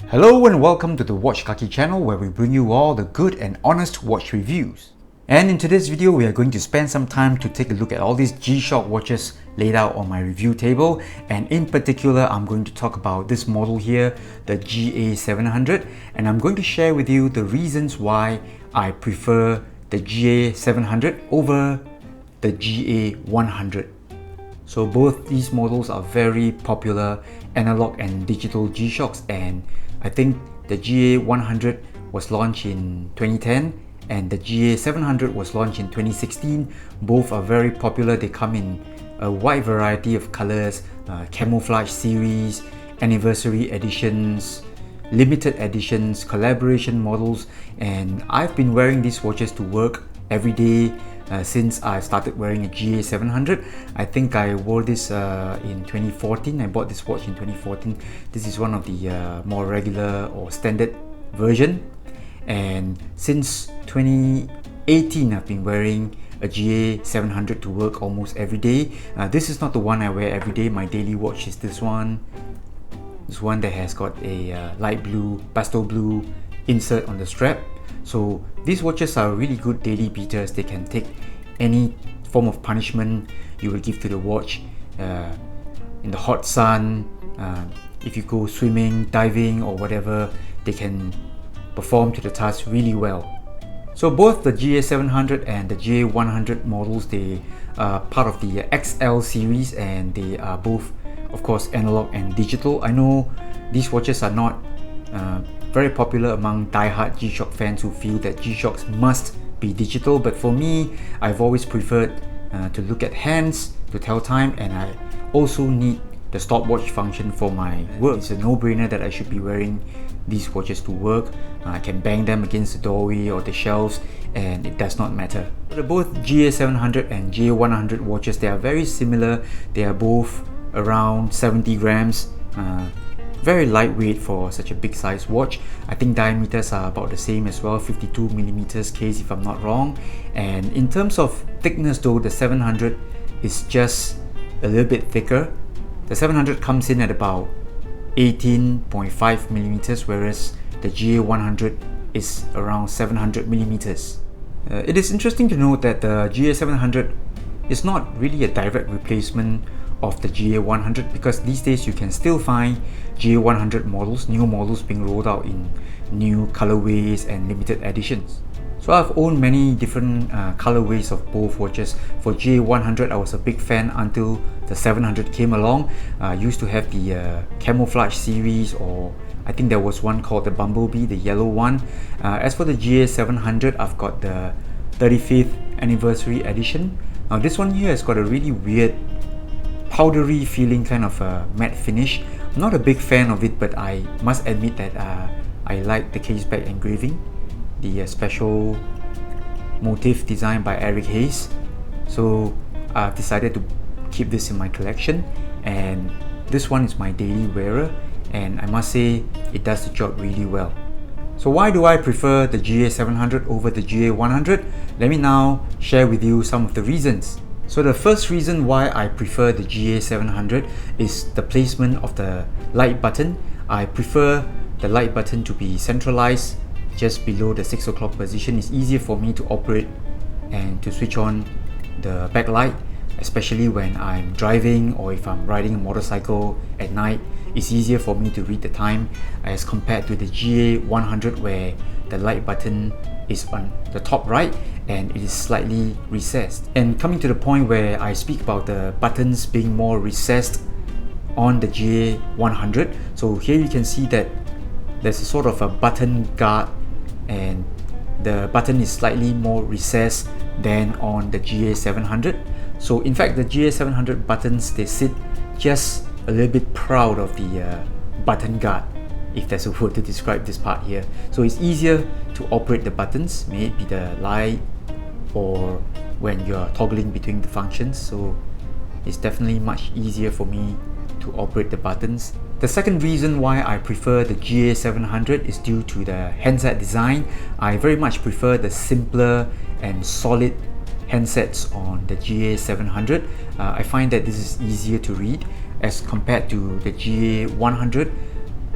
Hello and welcome to the Watch Kaki channel, where we bring you all the good and honest watch reviews. And in today's video, we are going to spend some time to take a look at all these G-Shock watches laid out on my review table. And in particular, I'm going to talk about this model here, the GA-700. And I'm going to share with you the reasons why I prefer the GA-700 over the GA-100. So both these models are very popular analog and digital G-Shocks, and I think the GA-100 was launched in 2010 and the GA-700 was launched in 2016. Both are very popular. They come in a wide variety of colors, camouflage series, anniversary editions, limited editions, collaboration models, and I've been wearing these watches to work every day since I started wearing a GA-700. I think I wore this in 2014. I bought this watch in 2014. This is one of the more regular or standard version, and since 2018 I've been wearing a GA-700 to work almost every day. This is not the one I wear every day. My daily watch is this one. This one that has got a light blue, pastel blue insert on the strap. So these watches are really good daily beaters. They can take any form of punishment you will give to the watch in the hot sun. If you go swimming, diving or whatever, they can perform to the task really well. So both the GA-700 and the GA-100 models, they are part of the XL series, and they are both, of course, analog and digital. I know these watches are not very popular among die-hard G-Shock fans who feel that G-Shocks must be digital, but for me, I've always preferred to look at hands to tell time, and I also need the stopwatch function for my work. It's a no-brainer that I should be wearing these watches to work. I can bang them against the doorway or the shelves and it does not matter. Both GA-700 and GA-100 watches, they are very similar. They are both around 70 grams. Very lightweight for such a big size watch. I think diameters are about the same as well, 52 millimeters case if I'm not wrong. And in terms of thickness though, the 700 is just a little bit thicker. The 700 comes in at about 18.5 millimeters, whereas the GA-100 is around 700 millimeters. It is interesting to note that the GA-700 is not really a direct replacement of the GA-100, because these days you can still find GA-100 models, new models being rolled out in new colorways and limited editions. So I've owned many different colorways of both watches. For GA-100, I was a big fan until the 700 came along. I used to have the camouflage series, or I think there was one called the Bumblebee, the yellow one. As for the GA-700, I've got the 35th anniversary edition. Now this one here has got a really weird powdery feeling, kind of a matte finish. I'm not a big fan of it, but I must admit that I like the case back engraving, the special motif designed by Eric Hayes. So I've decided to keep this in my collection, and this one is my daily wearer, and I must say it does the job really well. So why do I prefer the GA-700 over the GA-100? Let me now share with you some of the reasons. So the first reason why I prefer the GA-700 is the placement of the light button. I prefer the light button to be centralized just below the 6 o'clock position. It's easier for me to operate and to switch on the backlight, especially when I'm driving or if I'm riding a motorcycle at night. It's easier for me to read the time as compared to the GA-100, where the light button is on the top right and it is slightly recessed. And coming to the point where I speak about the buttons being more recessed on the GA-100, so here you can see that there's a sort of a button guard, and the button is slightly more recessed than on the GA-700. So in fact, the GA-700 buttons, they sit just a little bit proud of the button guard, if there's a word to describe this part here. So it's easier to operate the buttons, may it be the light or when you're toggling between the functions. So it's definitely much easier for me to operate the buttons. The second reason why I prefer the GA-700 is due to the handset design. I very much prefer the simpler and solid handsets on the GA-700. I find that this is easier to read as compared to the GA-100.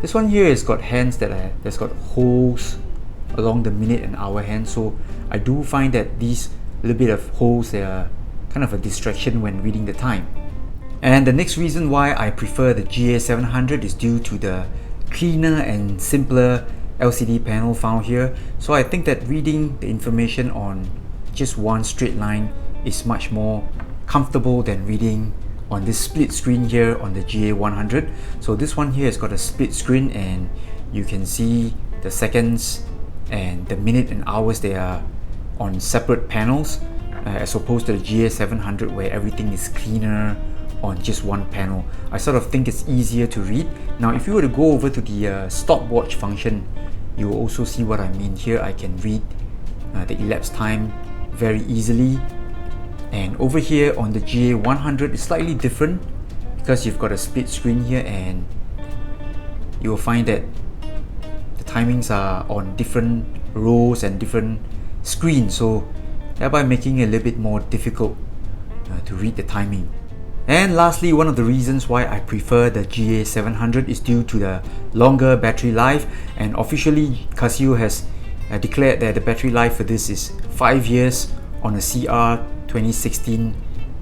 This one here has got hands that's got holes along the minute and hour hand, so I do find that these little bit of holes, they are kind of a distraction when reading the time. And the next reason why I prefer the GA-700 is due to the cleaner and simpler LCD panel found here. So I think that reading the information on just one straight line is much more comfortable than reading on this split screen here on the GA-100. So this one here has got a split screen, and you can see the seconds and the minute and hours, they are on separate panels, as opposed to the GA-700 where everything is cleaner on just one panel. I sort of think it's easier to read. Now if you were to go over to the stopwatch function, you will also see what I mean. Here I can read the elapsed time very easily, and over here on the GA-100 it's slightly different because you've got a split screen here, and you will find that the timings are on different rows and different screens, so thereby making it a little bit more difficult to read the timing. And lastly, one of the reasons why I prefer the GA-700 is due to the longer battery life, and officially Casio has declared that the battery life for this is 5 years on a CR 2016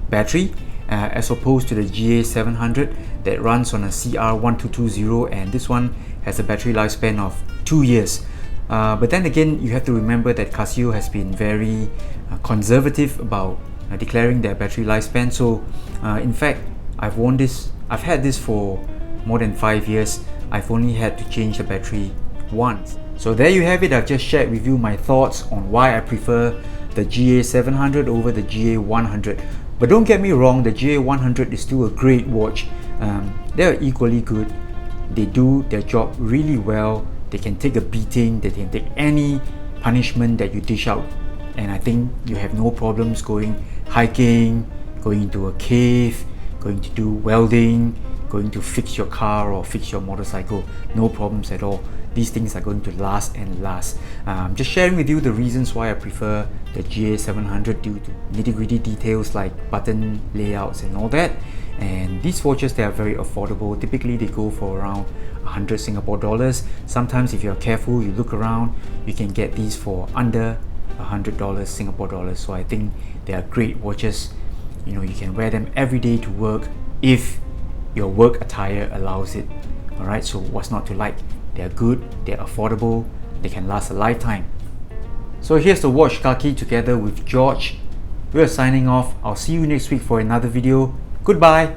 battery, as opposed to the GA-700 that runs on a CR 1220, and this one has a battery lifespan of 2 years. But then again, you have to remember that Casio has been very conservative about declaring their battery lifespan. So in fact, I've had this for more than 5 years. I've only had to change the battery once. So there you have it. I've just shared with you my thoughts on why I prefer the GA-700 over the GA-100. But don't get me wrong, the GA-100 is still a great watch. They're equally good. They do their job really well. They can take a beating, they can take any punishment that you dish out, and I think you have no problems going hiking, going into a cave, going to do welding, going to fix your car or fix your motorcycle. No problems at all. These things are going to last and last. Just sharing with you the reasons why I prefer the GA-700 due to nitty-gritty details like button layouts and all that. And these watches, they are very affordable. Typically they go for around 100 Singapore dollars. Sometimes if you're careful, you look around, you can get these for under $100 Singapore dollars. So I think they are great watches. You know, you can wear them every day to work if your work attire allows it. Alright, so what's not to like? They're good, they're affordable, they can last a lifetime. So here's the watch kaki together with George. We're signing off. I'll see you next week for another video. Goodbye.